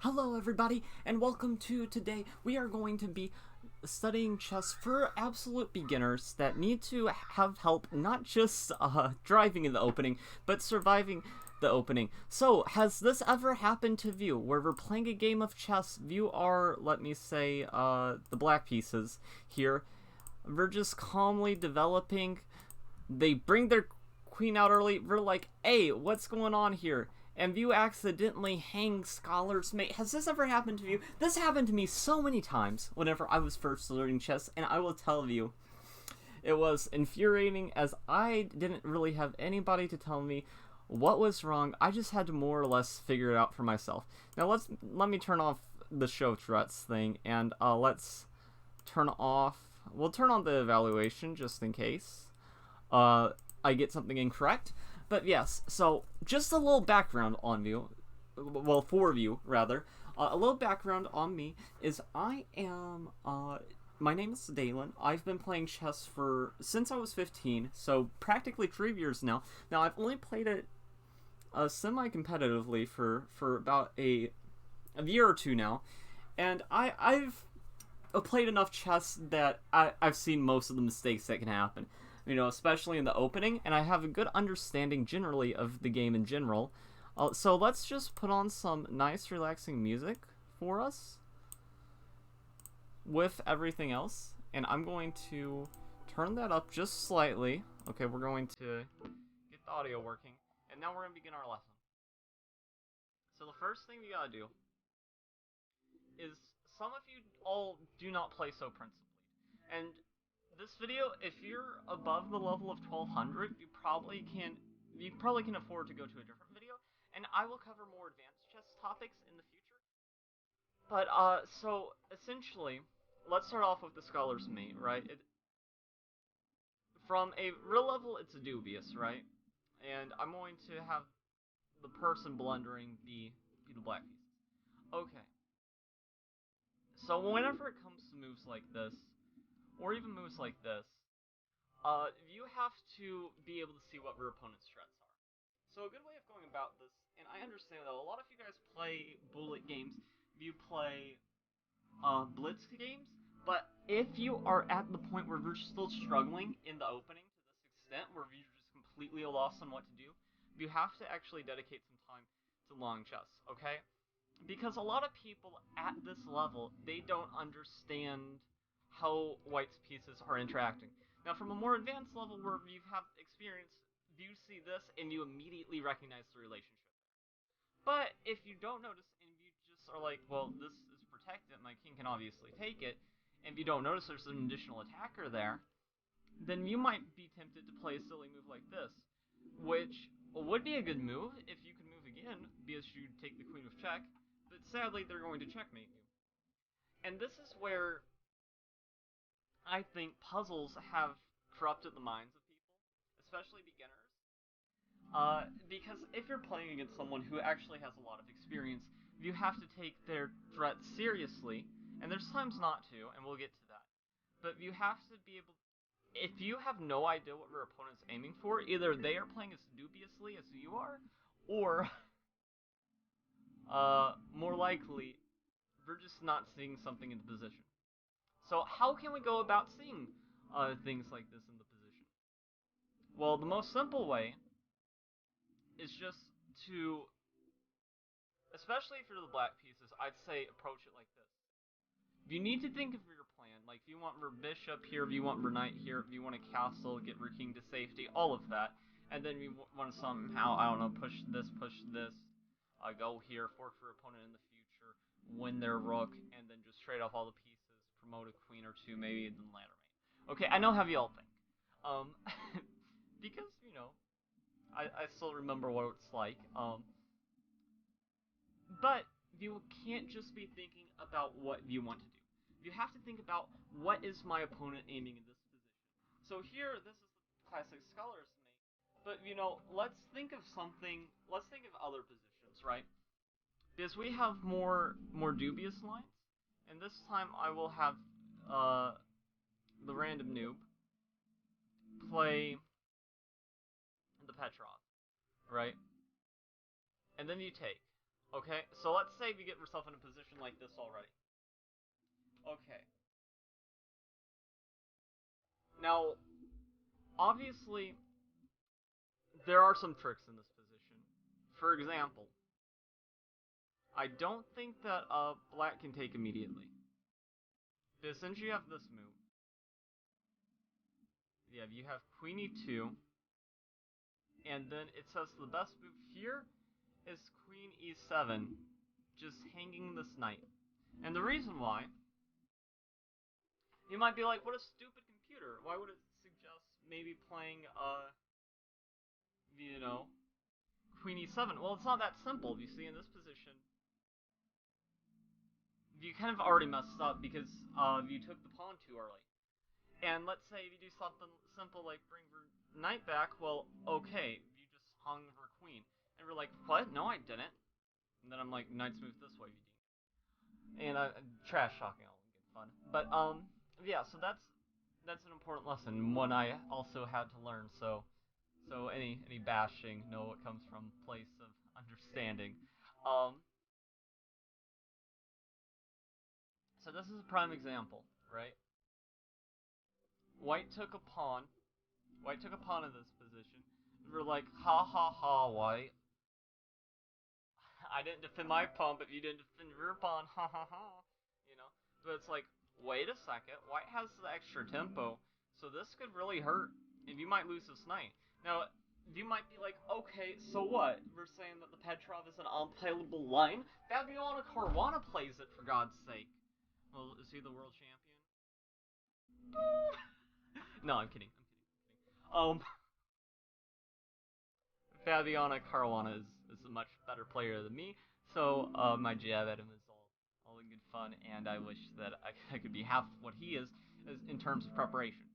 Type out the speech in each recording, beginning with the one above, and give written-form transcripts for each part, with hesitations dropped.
Hello everybody, and welcome to today. We are going to be studying chess for absolute beginners that need to have help not just driving in the opening, but surviving the opening. So, has this ever happened to you, where we're playing a game of chess, you are, let me say, the black pieces here. We're just calmly developing. They bring their queen out early. We're like, hey, what's going on here? And you accidentally hang Scholar's Mate. Has this ever happened to you? This happened to me so many times whenever I was first learning chess, and I will tell you, it was infuriating as I didn't really have anybody to tell me what was wrong. I just had to more or less figure it out for myself. Now let me turn off the show threats thing, and let's turn off, we'll turn on the evaluation just in case I get something incorrect. But yes, so just a little background on you, well, for you, rather. A little background on me is I am, my name is Dalen. I've been playing chess since I was 15, so practically 3 years now. Now, I've only played it semi-competitively for about a year or two now, and I've played enough chess that I've seen most of the mistakes that can happen. You know, especially in the opening, and I have a good understanding generally of the game in general. So let's just put on some nice relaxing music for us with everything else, and I'm going to turn that up just slightly. Okay, we're going to get the audio working, and now we're going to begin our lesson. So the first thing we gotta do is, some of you all do not play so principally, and this video, if you're above the level of 1200, you probably can afford to go to a different video, and I will cover more advanced chess topics in the future. But so essentially, let's start off with the Scholar's Mate, right? From a real level, it's dubious, right? And I'm going to have the person blundering be the black piece. Okay. So whenever it comes to moves like this, or even moves like this, you have to be able to see what your opponent's threats are. So a good way of going about this, and I understand that a lot of you guys play bullet games, you play blitz games, but if you are at the point where you're still struggling in the opening to this extent, where you're just completely lost on what to do, you have to actually dedicate some time to long chess, okay? Because a lot of people at this level, they don't understand how white's pieces are interacting. Now, from a more advanced level where you have experience, you see this and you immediately recognize the relationship. But if you don't notice and you just are like, well, this is protected, my king can obviously take it, and if you don't notice there's an additional attacker there, then you might be tempted to play a silly move like this, which would be a good move if you could move again, because you take the queen with check, but sadly they're going to checkmate you. And this is where I think puzzles have corrupted the minds of people, especially beginners. Because if you're playing against someone who actually has a lot of experience, you have to take their threats seriously, and there's times not to, and we'll get to that. But you have to be able, if you have no idea what your opponent's aiming for, either they are playing as dubiously as you are, or, more likely, we're just not seeing something in the position. So how can we go about seeing things like this in the position? Well, the most simple way is just to, especially if you're the black pieces, I'd say approach it like this. You need to think of your plan. Like, if you want your bishop here, if you want your knight here, if you want a castle, get your king to safety, all of that. And then you want to somehow, I don't know, push this, go here, fork your opponent in the future, win their rook, and then just trade off all the pieces, promote a queen or two, maybe, and then ladder mate. Okay, I know how you all think. Because, I still remember what it's like. But you can't just be thinking about what you want to do. You have to think about, what is my opponent aiming in this position. So here, this is the classic Scholar's Mate. But, let's think of something, let's think of other positions, right? Because we have more dubious lines, and this time I will have the random noob play the Petrov, right? And then you take. Okay, so let's say we get ourselves in a position like this already. Okay. Now, obviously, there are some tricks in this position. For example, I don't think that black can take immediately. Because since you have this move, yeah, you have queen e2, and then it says the best move here is queen e7, just hanging this knight. And the reason why, you might be like, what a stupid computer. Why would it suggest maybe playing, you know, queen e7? Well, it's not that simple. You see, in this position, you kind of already messed up because you took the pawn too early. And let's say if you do something simple like bring her knight back, well, okay, you just hung her queen. And we're like, what? No, I didn't. And then I'm like, knight's move this way, you and trash talking all in good fun. But yeah, so that's an important lesson, one I also had to learn. So any bashing, know what comes from place of understanding. Um, so this is a prime example, right? White took a pawn. White took a pawn in this position. We're like, ha ha ha, White. I didn't defend my pawn, but you didn't defend your pawn, ha ha ha. You know, but it's like, wait a second, White has the extra tempo, so this could really hurt, and you might lose this knight. Now, you might be like, okay, so what? We're saying that the Petrov is an unplayable line? Fabiano Caruana plays it, for God's sake. Well, is he the world champion? No, I'm kidding. Fabiana Caruana is a much better player than me, so my jab at him is all in good fun, and I wish that I could be half what he is in terms of preparation.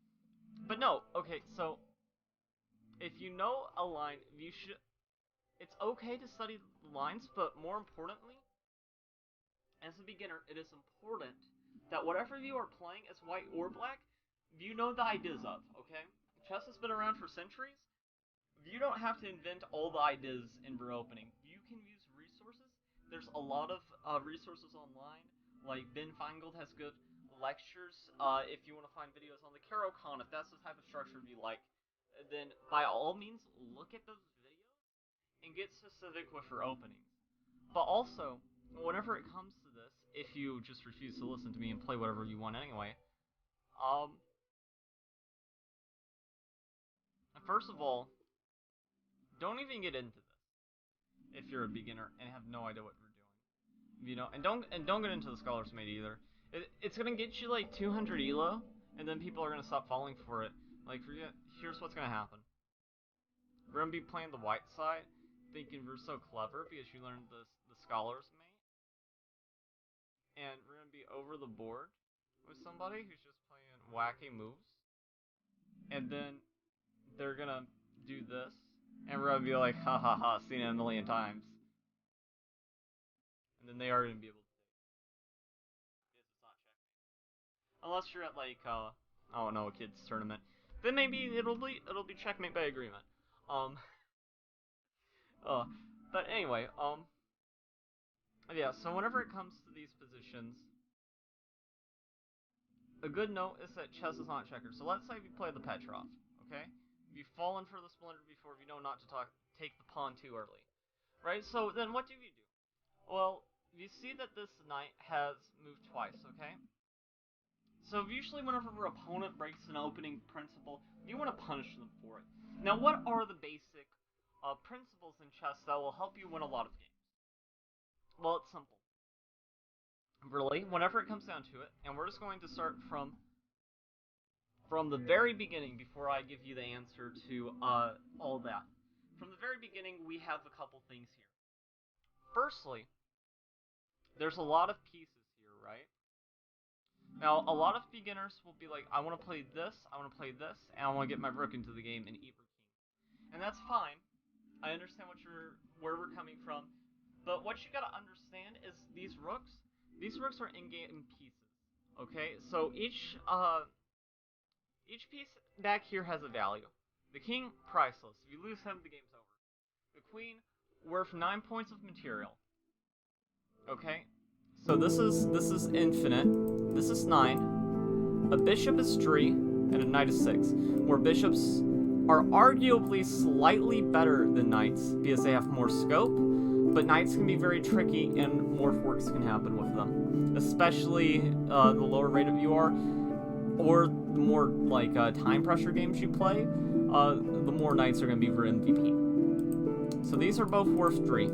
But no, okay, so if you know a line, you should. It's okay to study lines, but more importantly, as a beginner, it is important that whatever you are playing, as white or black, you know the ideas of. Okay, chess has been around for centuries. You don't have to invent all the ideas in your opening. You can use resources. There's a lot of resources online. Like Ben Feingold has good lectures. If you want to find videos on the Caro-Kann, if that's the type of structure you like, then by all means look at those videos and get specific with your openings. But also, whenever it comes to this, if you just refuse to listen to me and play whatever you want anyway, um, first of all, don't even get into this if you're a beginner and have no idea what you're doing. And don't get into the scholar's mate either. It's gonna get you like 200 elo, and then people are gonna stop falling for it. Like, here's what's gonna happen. We're gonna be playing the white side, thinking we're so clever because you learned the scholar's mate, and we're gonna be over the board with somebody who's just playing wacky moves, and then they're gonna do this, and we're gonna be like, ha ha ha, seen it a million times, and then they are gonna be able to because it's not checkmate. Unless you're at like I don't know, a kids tournament, then maybe it'll be checkmate by agreement. Um, uh, but anyway, yeah. So whenever it comes to these positions, a good note is that chess is not checkers. So let's say you play the Petrov, okay? You've fallen for this blunder before. You know not to take the pawn too early, right? So then what do you do? Well, you see that this knight has moved twice, okay? So usually whenever our opponent breaks an opening principle, you want to punish them for it. Now, what are the basic principles in chess that will help you win a lot of games? Well, it's simple. Really, whenever it comes down to it, and we're just going to start from the very beginning before I give you the answer to all that. From the very beginning, we have a couple things here. Firstly, there's a lot of pieces here, right? Now, a lot of beginners will be like, I want to play this, I want to play this, and I want to get my rook into the game and eat rook king. And that's fine. I understand where we're coming from. But what you gotta understand is these rooks are in-game pieces. Okay, so each piece back here has a value. The king, priceless. If you lose him, the game's over. The queen, worth 9 points of material. Okay, so this is infinite. This is 9. A bishop is 3, and a knight is 6. Where bishops are arguably slightly better than knights because they have more scope, but knights can be very tricky and more forks can happen with them. Especially the lower rated you are, or the more like time pressure games you play, the more knights are going to be for MVP. So these are both worth 3.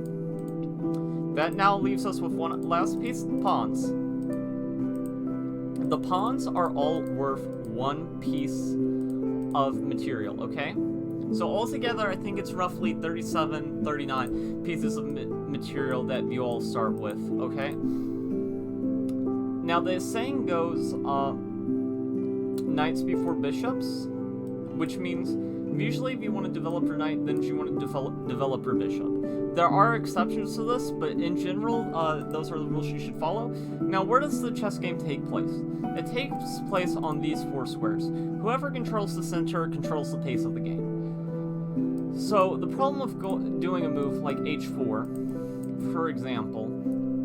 That now leaves us with one last piece, the pawns. The pawns are all worth 1 piece of material, okay? So altogether, I think it's roughly 37, 39 pieces of material that you all start with, okay? Now the saying goes, knights before bishops, which means usually if you want to develop your knight, then you want to develop your bishop. There are exceptions to this, but in general, those are the rules you should follow. Now, where does the chess game take place? It takes place on these 4 squares. Whoever controls the center controls the pace of the game. So, the problem with doing a move like h4, for example,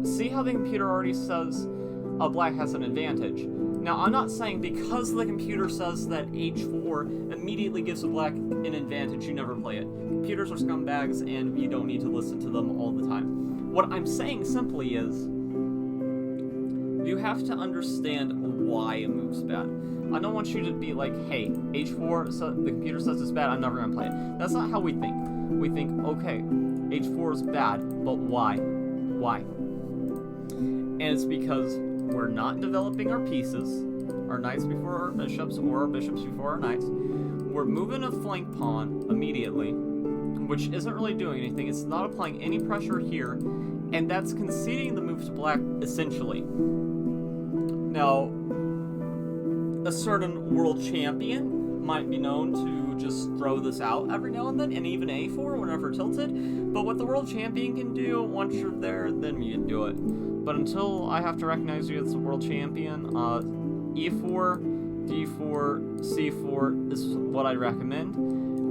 see how the computer already says black has an advantage. Now, I'm not saying because the computer says that h4 immediately gives a black an advantage, you never play it. Computers are scumbags, and you don't need to listen to them all the time. What I'm saying simply is, you have to understand why a move's bad. I don't want you to be like, hey, h4, so the computer says it's bad, I'm never going to play it. That's not how we think. We think, okay, h4 is bad, but why? Why? And it's because we're not developing our pieces, our knights before our bishops, or our bishops before our knights. We're moving a flank pawn immediately, which isn't really doing anything. It's not applying any pressure here, and that's conceding the move to black, essentially. Now, a certain world champion might be known to just throw this out every now and then, and even a4 whenever tilted, but what the world champion can do, once you're there, then you can do it. But until I have to recognize you as a world champion, e4, d4, c4 is what I recommend.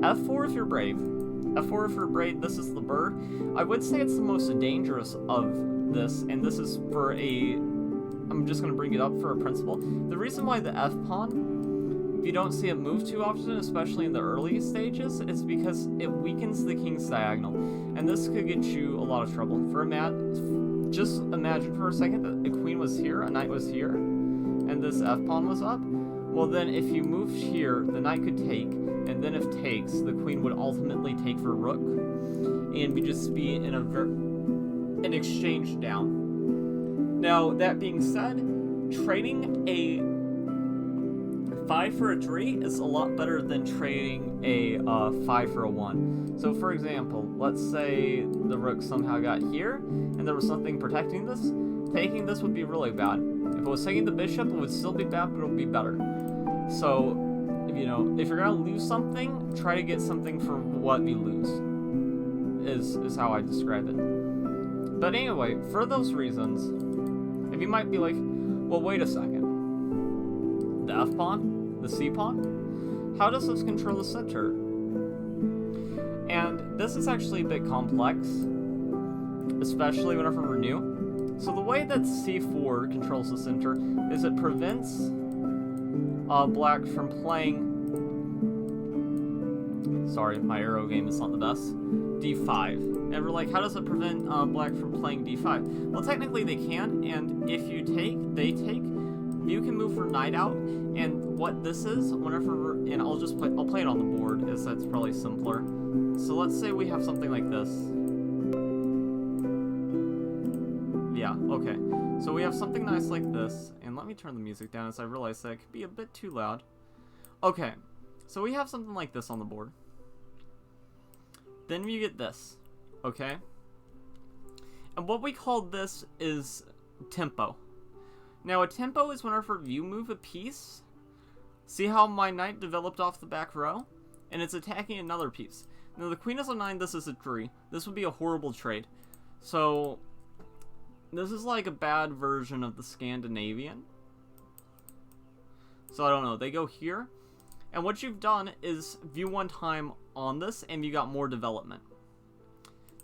f4 if you're brave. f4 if you're brave, this is the bird. I would say it's the most dangerous of this, and this is for I'm just going to bring it up for a principle. The reason why the f-pawn, you don't see it move too often, especially in the early stages, is because it weakens the king's diagonal. And this could get you a lot of trouble. Just imagine for a second that a queen was here, a knight was here, and this f-pawn was up. Well then, if you moved here, the knight could take, and then if takes, the queen would ultimately take for rook, and we'd just be in an exchange down. Now, that being said, trading a 5 for a 3 is a lot better than trading a 5 for a 1. So for example, let's say the rook somehow got here, and there was something protecting this. Taking this would be really bad. If it was taking the bishop, it would still be bad, but it would be better. So, you know, if you're gonna lose something, try to get something for what you lose, is how I describe it. But anyway, for those reasons, if you might be like, well, wait a second. The f-pawn? The c-pawn? How does this control the center? And this is actually a bit complex, especially whenever we're new. So the way that c4 controls the center is it prevents black from playing... Sorry, my arrow game is not the best. d5. And we're like, how does it prevent black from playing d5? Well, technically they can, and if you take, they take, you can move your knight out, and what this is, whenever, and I'll play it on the board, as that's probably simpler. So let's say we have something like this. Yeah, okay. So we have something nice like this, and let me turn the music down as I realize that it could be a bit too loud. Okay, so we have something like this on the board. Then you get this, okay? And what we call this is tempo. Now a tempo is whenever you move a piece, see how my knight developed off the back row? And it's attacking another piece. Now the queen is a 9, this is a 3. This would be a horrible trade. So, this is like a bad version of the Scandinavian. So I don't know, they go here. And what you've done is view one time on this, and you got more development.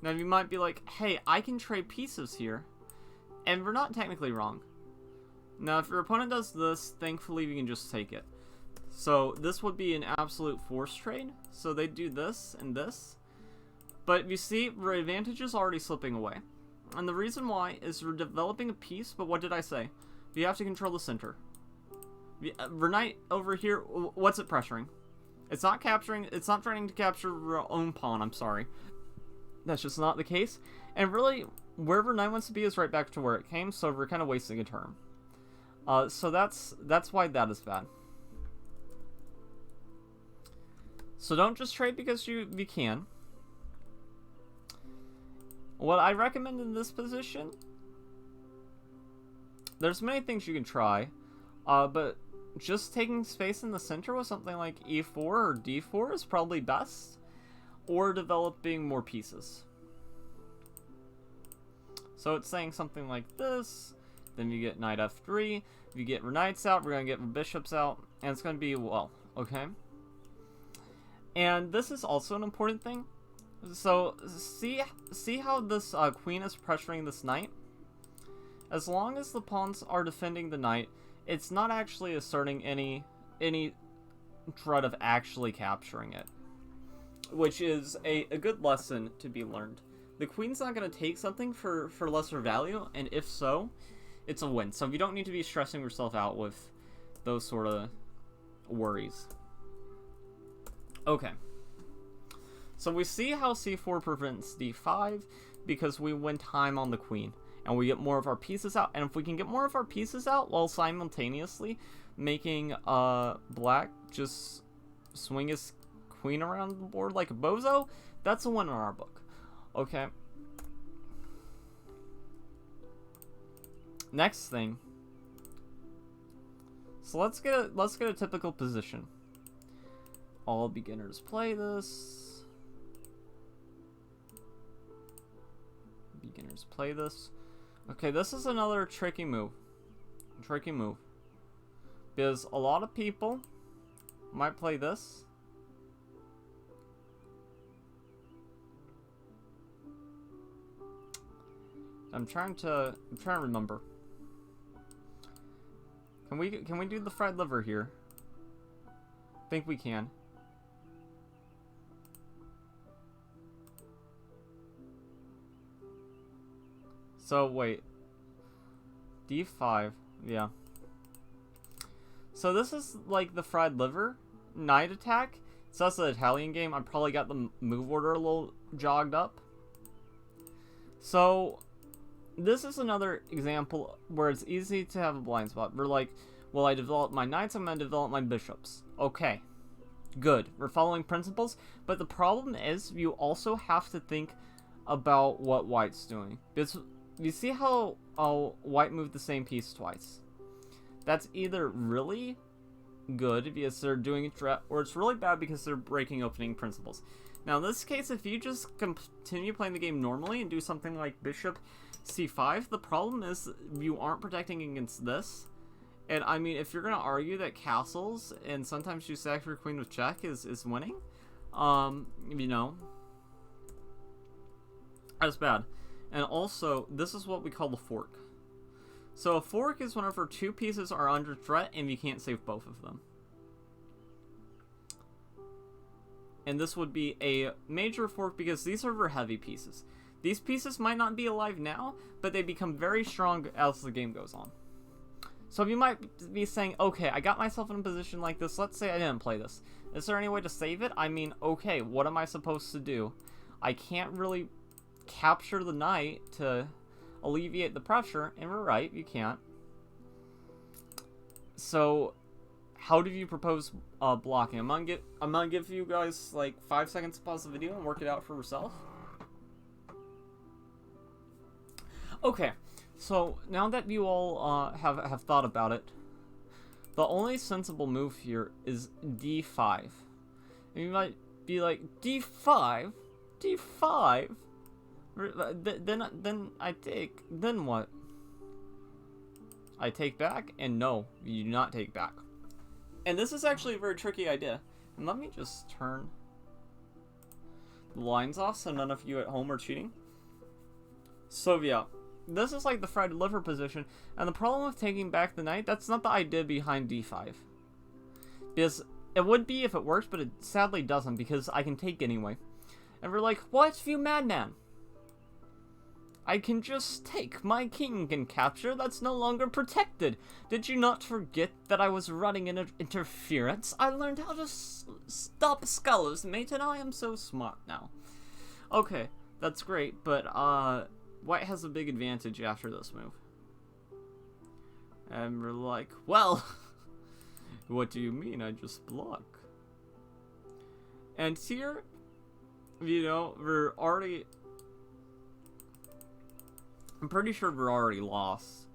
Now you might be like, hey, I can trade pieces here. And we're not technically wrong. Now, if your opponent does this, thankfully we can just take it. So this would be an absolute force trade. So they do this and this. But you see, our advantage is already slipping away. And the reason why is we're developing a piece, but what did I say? We have to control the center. Renite over here, what's it pressuring? It's not capturing, it's not trying to capture our own pawn, I'm sorry. That's just not the case. And really, wherever Knight wants to be is right back to where it came, so we're kind of wasting a turn. So that's why that is bad. So don't just trade because you can. What I recommend in this position, there's many things you can try, but just taking space in the center with something like e4 or d4 is probably best, or developing more pieces. So it's saying something like this, then you get knight f3, you get our knights out, we're going to get our bishops out, and it's going to be, well, okay. And this is also an important thing. So see how this queen is pressuring this knight? As long as the pawns are defending the knight, it's not actually asserting any threat of actually capturing it, which is a good lesson to be learned. The queen's not going to take something for lesser value, and if so, it's a win. So you don't need to be stressing yourself out with those sort of worries. Okay. So we see how c4 prevents d5 because we win time on the queen and we get more of our pieces out. And if we can get more of our pieces out while simultaneously making black just swing his queen around the board like a bozo, that's a win in our book. Okay. Next thing. So let's get a typical position. All beginners play this. Beginners play this. Okay, this is another tricky move. Because a lot of people might play this. I'm trying to remember. Can we do the fried liver here? I think we can. So wait, d5, yeah. So this is like the fried liver knight attack. So that's an Italian game. I probably got the move order a little jogged up. So this is another example where it's easy to have a blind spot. We're like, well, I developed my knights, I'm going to develop my bishops. Okay, good. We're following principles. But the problem is you also have to think about what white's doing. Because you see how white moved the same piece twice? That's either really good because they're doing a threat, or it's really bad because they're breaking opening principles. Now in this case, if you just continue playing the game normally and do something like bishop c5, the problem is you aren't protecting against this. And I mean, if you're going to argue that castles and sometimes you sack your queen with check is winning, you know, that's bad. And also, this is what we call the fork. So a fork is whenever two pieces are under threat and you can't save both of them. And this would be a major fork because these are very heavy pieces. These pieces might not be alive now, but they become very strong as the game goes on. So you might be saying, okay, I got myself in a position like this. Let's say I didn't play this. Is there any way to save it? I mean, okay, what am I supposed to do? I can't really capture the knight to alleviate the pressure, and we're right, you can't. So how do you propose blocking? I'm gonna give you guys like 5 seconds to pause the video and work it out for yourself. Okay, so now that you all have thought about it, the only sensible move here is d5. And you might be like, d5? Then I take, then what? I take back, and no, you do not take back. And this is actually a very tricky idea. And let me just turn the lines off so none of you at home are cheating. So yeah, this is like the fried liver position, and the problem with taking back the knight, that's not the idea behind d5. Because it would be if it works, but it sadly doesn't, because I can take anyway. And we're like, what, you madman? I can just take. My king can capture. That's no longer protected. Did you not forget that I was running in interference? I learned how to stop skulls, mate, and I am so smart now. Okay, that's great, but white has a big advantage after this move. And we're like, well, what do you mean? I just block. And here, you know, we're already... I'm pretty sure we're already lost.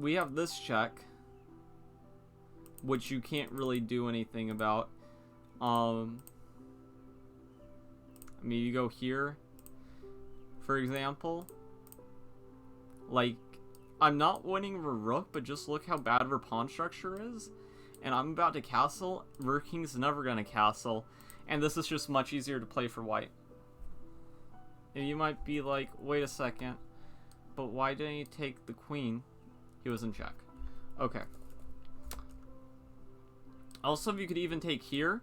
We have this check, which you can't really do anything about. I mean, you go here, for example. Like, I'm not winning for rook, but just look how bad her pawn structure is. And I'm about to castle. Rook king's never gonna castle. And this is just much easier to play for white. And you might be like, wait a second, but why didn't he take the queen? He was in check. Okay. Also, if you could even take here,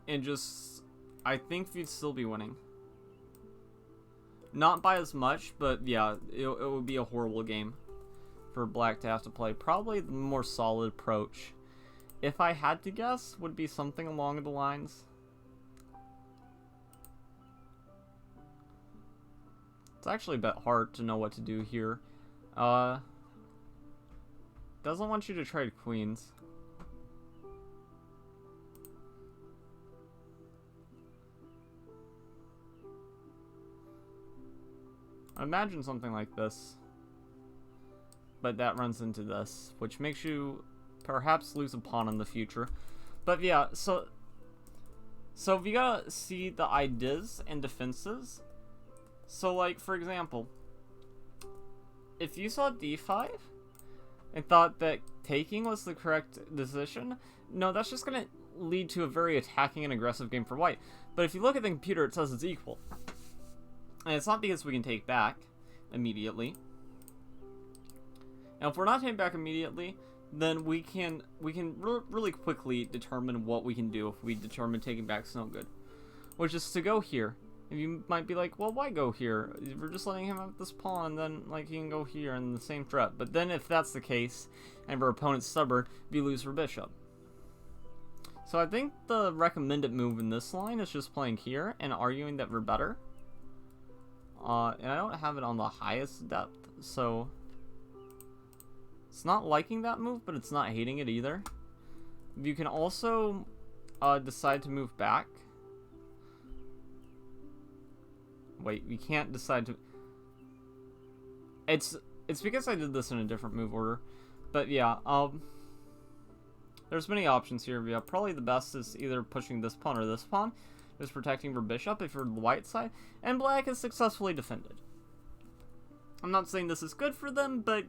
and just, I think you'd still be winning. Not by as much, but yeah, it would be a horrible game for black to have to play. Probably the more solid approach, if I had to guess, would be something along the lines. It's actually a bit hard to know what to do here. Doesn't want you to trade queens. Imagine something like this. But that runs into this, which makes you perhaps lose a pawn in the future. But yeah, so we gotta see the ideas and defenses. So, like, for example, if you saw d5 and thought that taking was the correct decision, no, that's just going to lead to a very attacking and aggressive game for white. But if you look at the computer, it says it's equal. And it's not because we can take back immediately. And if we're not taking back immediately, then we can really quickly determine what we can do if we determine taking back's no good. Which is to go here. You might be like, well, why go here? We're just letting him have this pawn, then like he can go here in the same threat. But then if that's the case, and our opponent's stubborn, we lose for bishop. So I think the recommended move in this line is just playing here and arguing that we're better. And I don't have it on the highest depth, so it's not liking that move, but it's not hating it either. You can also decide to move back. Wait, we can't decide to... It's because I did this in a different move order. But yeah, there's many options here. Yeah, probably the best is either pushing this pawn or this pawn. Just protecting for bishop if you're the white side. And black is successfully defended. I'm not saying this is good for them, but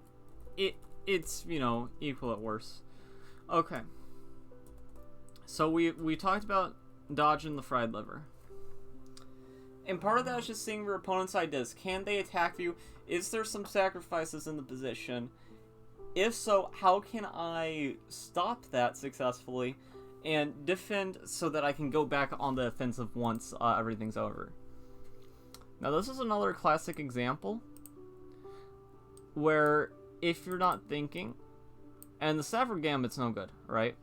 it's, you know, equal at worst. Okay. So we talked about dodging the fried liver. And part of that is just seeing your opponent's ideas. Can they attack you? Is there some sacrifices in the position? If so, how can I stop that successfully and defend so that I can go back on the offensive once everything's over? Now this is another classic example where if you're not thinking, and the Stafford Gambit's no good, right?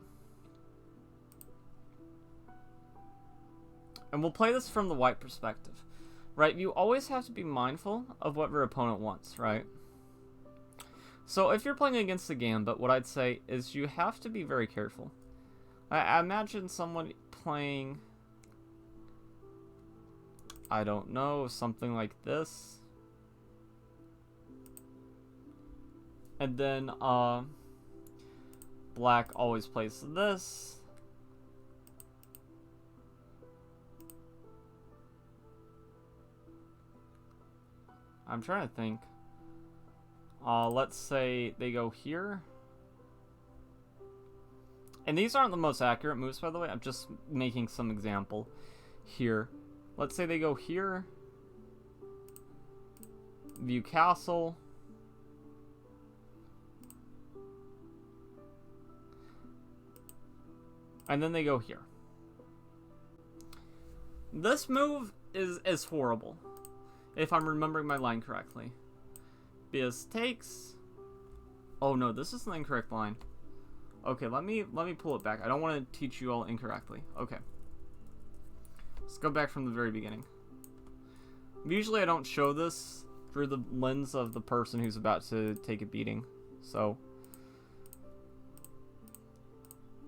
And we'll play this from the white perspective, right? You always have to be mindful of what your opponent wants, right? So if you're playing against the Gambit, what I'd say is you have to be very careful. I imagine someone playing, I don't know, something like this. And then black always plays this. I'm trying to think. Let's say they go here. And these aren't the most accurate moves, by the way. I'm just making some example here. Let's say they go here. view castle. And then they go here. This move is horrible, if I'm remembering my line correctly. Because takes... Oh no, this is an incorrect line. Okay, let me pull it back. I don't want to teach you all incorrectly. Okay. Let's go back from the very beginning. Usually I don't show this through the lens of the person who's about to take a beating. So...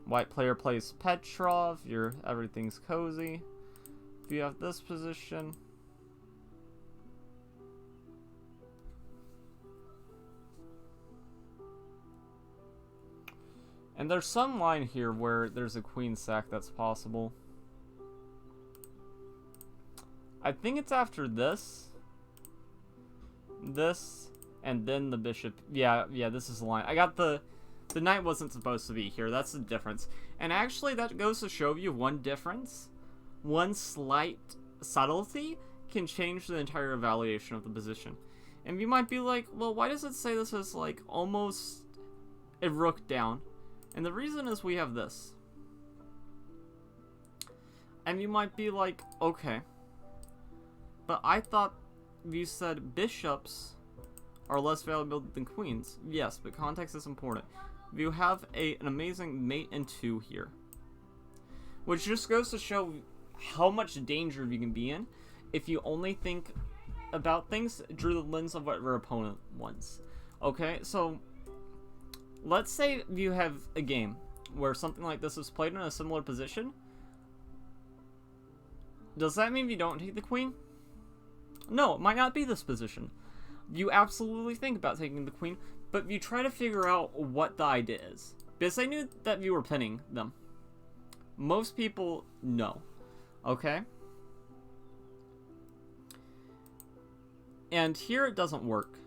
White player plays Petrov, everything's cozy. If you have this position... And there's some line here where there's a queen sack that's possible. I think it's after this, and then the bishop. Yeah, this is the line. I got the knight wasn't supposed to be here. That's the difference. And actually, that goes to show you one difference. One slight subtlety can change the entire evaluation of the position. And you might be like, well, why does it say this is like almost a rook down? And the reason is we have this. And you might be like, okay. But I thought you said bishops are less valuable than queens. Yes, but context is important. You have an amazing mate and 2 here. Which just goes to show how much danger you can be in if you only think about things through the lens of what your opponent wants. Okay, so... Let's say you have a game where something like this is played in a similar position. Does that mean you don't take the queen? No, it might not be this position. You absolutely think about taking the queen, but you try to figure out what the idea is. Because I knew that you were pinning them. Most people know. Okay? And here it doesn't work.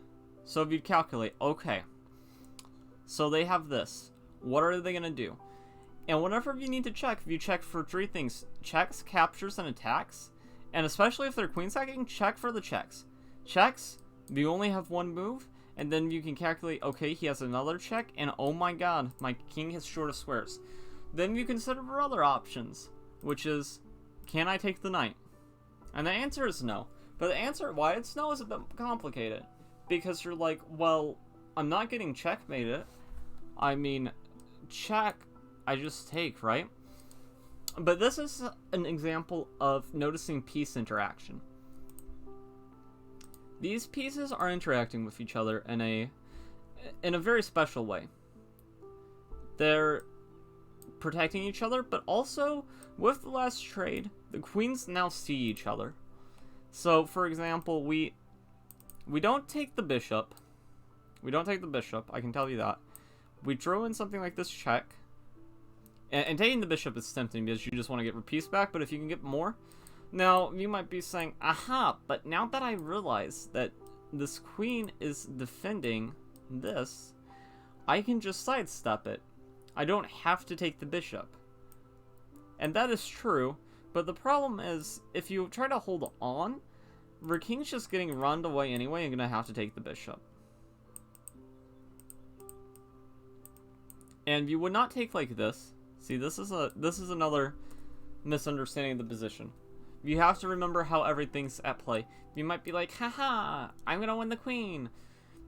So if you calculate, okay. So they have this. What are they going to do? And whenever you need to check, you check for 3 things. Checks, captures, and attacks. And especially if they're queen sacking, check for the checks. Checks, you only have 1 move. And then you can calculate, okay, he has another check. And oh my god, my king has short of squares. Then you consider for other options. Which is, can I take the knight? And the answer is no. But the answer why it's no is a bit complicated. Because you're like, well, I'm not getting checkmated. I mean, check, I just take, right? But this is an example of noticing piece interaction. These pieces are interacting with each other in a very special way. They're protecting each other, but also, with the last trade, the queens now see each other. So, for example, we don't take the bishop. We don't take the bishop, I can tell you that. We throw in something like this check. And taking the bishop is tempting because you just want to get your piece back, but if you can get more... Now, you might be saying, aha, but now that I realize that this queen is defending this, I can just sidestep it. I don't have to take the bishop. And that is true, but the problem is, if you try to hold on, your king's just getting run away anyway and you're going to have to take the bishop. And you would not take like this. See, this is another misunderstanding of the position. You have to remember how everything's at play. You might be like, haha, I'm gonna win the queen.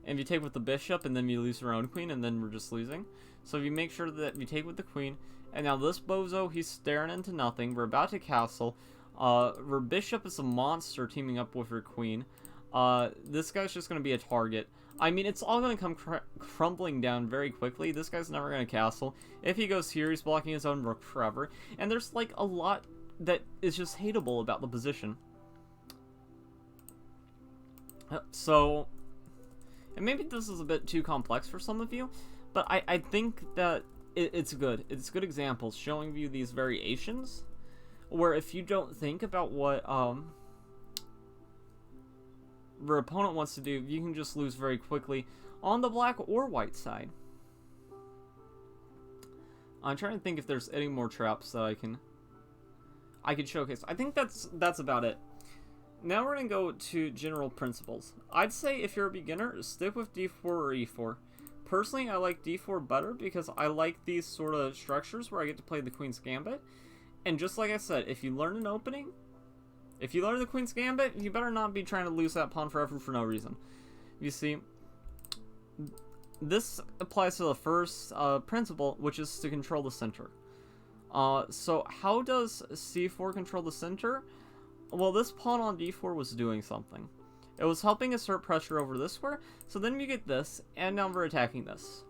And you take with the bishop, and then you lose your own queen, and then we're just losing. So you make sure that you take with the queen. And now this bozo, he's staring into nothing. We're about to castle. Your bishop is a monster teaming up with your queen. This guy's just gonna be a target. I mean, it's all going to come crumbling down very quickly. This guy's never going to castle. If he goes here, he's blocking his own rook forever. And there's, like, a lot that is just hateable about the position. So, and maybe this is a bit too complex for some of you, but I think that it's good. It's good examples showing you these variations, where if you don't think about what, your opponent wants to do, you can just lose very quickly on the black or white side. I'm trying to think if there's any more traps that I can showcase. I think that's about it. now we're going to go to general principles. I'd say if you're a beginner, stick with d4 or e4. Personally, I like d4 better because I like these sort of structures where I get to play the Queen's Gambit. And just like I said, if you learn an opening, if you learn the Queen's Gambit, you better not be trying to lose that pawn forever for no reason. You see, this applies to the first principle, which is to control the center. So how does c4 control the center? Well, this pawn on d4 was doing something. It was helping assert pressure over this square, so then you get this, and now we're attacking this.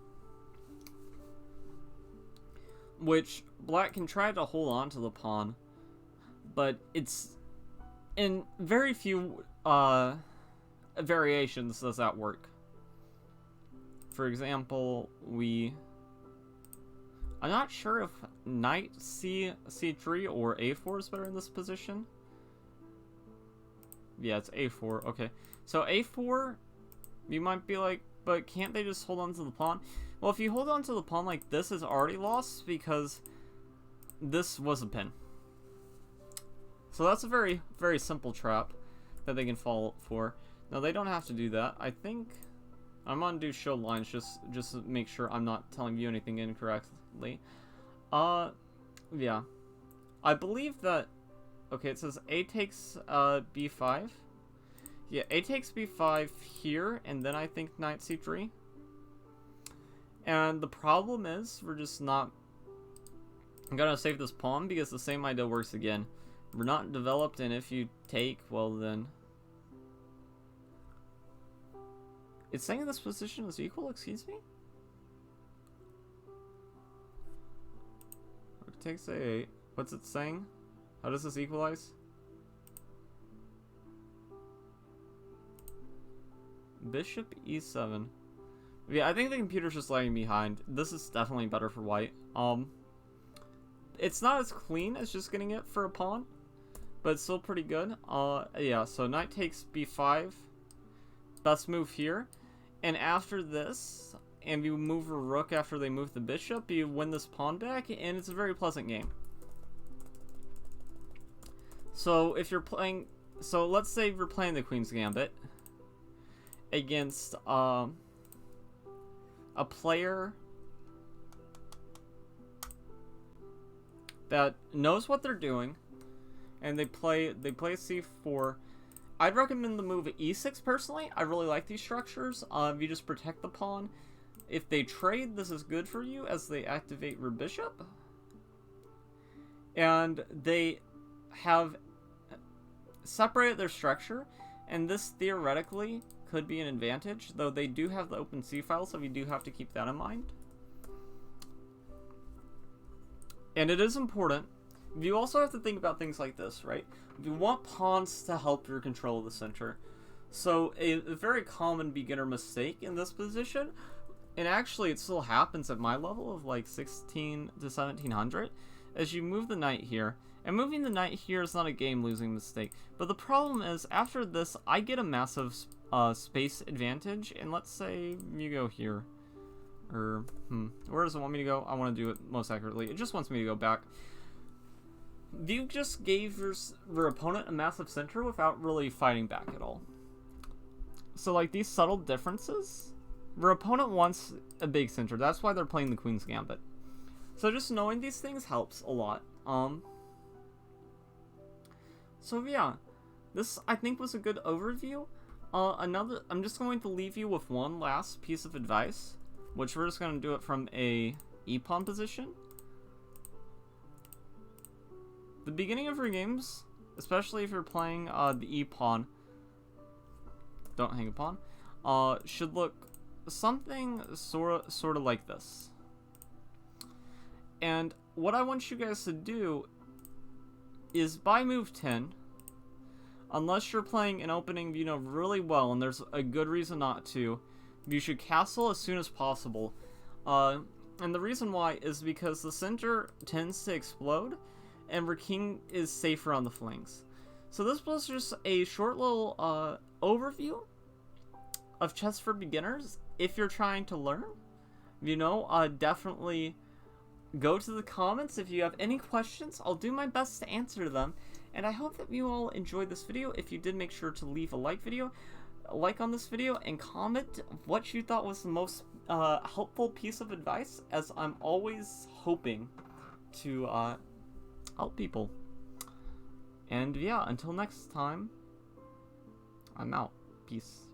Which, black can try to hold on to the pawn, but it's, in very few variations does that work. For example, I'm not sure if knight c3 or a4 is better in this position. Yeah, it's a4. Okay. So a4, you might be like, but can't they just hold on to the pawn? Well, if you hold on to the pawn like this, is already lost because this was a pin. So that's a very, very simple trap that they can fall for. Now, they don't have to do that. I think I'm going to do show lines just to make sure I'm not telling you anything incorrectly. Yeah. I believe that, okay, it says a takes b5. Yeah, a takes b5 here, and then I think knight c3. And the problem is, we're just not gonna save this pawn because the same idea works again. We're not developed, and if you take, well then... It's saying this position is equal, excuse me? Rook takes a8. What's it saying? How does this equalize? Bishop e7. Yeah, I think the computer's just lagging behind. This is definitely better for white. It's not as clean as just getting it for a pawn, but it's still pretty good. Yeah, so knight takes b5. Best move here. And after this, and you move a rook after they move the bishop, you win this pawn back, and it's a very pleasant game. So if you're playing, so let's say you're playing the Queen's Gambit against a player that knows what they're doing, and they play c4. I'd recommend the move e6 personally. I really like these structures. You just protect the pawn. If they trade, this is good for you as they activate your bishop. And they have separated their structure, and this theoretically could be an advantage, though they do have the open c file, so we do have to keep that in mind. And it is important. You also have to think about things like this, right? You want pawns to help your control of the center. So a very common beginner mistake in this position, and actually it still happens at my level of like 16 to 1700, is you move the knight here. And moving the knight here is not a game-losing mistake. But the problem is, after this, I get a massive space advantage. And let's say you go here. Or, where does it want me to go? I want to do it most accurately. It just wants me to go back. You just gave your opponent a massive center without really fighting back at all. So, like, these subtle differences, your opponent wants a big center. That's why they're playing the Queen's Gambit. So just knowing these things helps a lot. So yeah, this I think was a good overview. I'm just going to leave you with one last piece of advice, which we're just going to do it from a e-pawn position. The beginning of your games, especially if you're playing the e-pawn, don't hang a pawn, should look something sort of like this. And what I want you guys to do is by move 10, unless you're playing an opening you know really well and there's a good reason not to, you should castle as soon as possible. And the reason why is because the center tends to explode and your king is safer on the flanks. So this was just a short little overview of chess for beginners. If you're trying to learn, you know, definitely go to the comments if you have any questions. I'll do my best to answer them. And I hope that you all enjoyed this video. If you did, make sure to leave a like on this video, and comment what you thought was the most helpful piece of advice, as I'm always hoping to help people. And yeah, until next time, I'm out. Peace.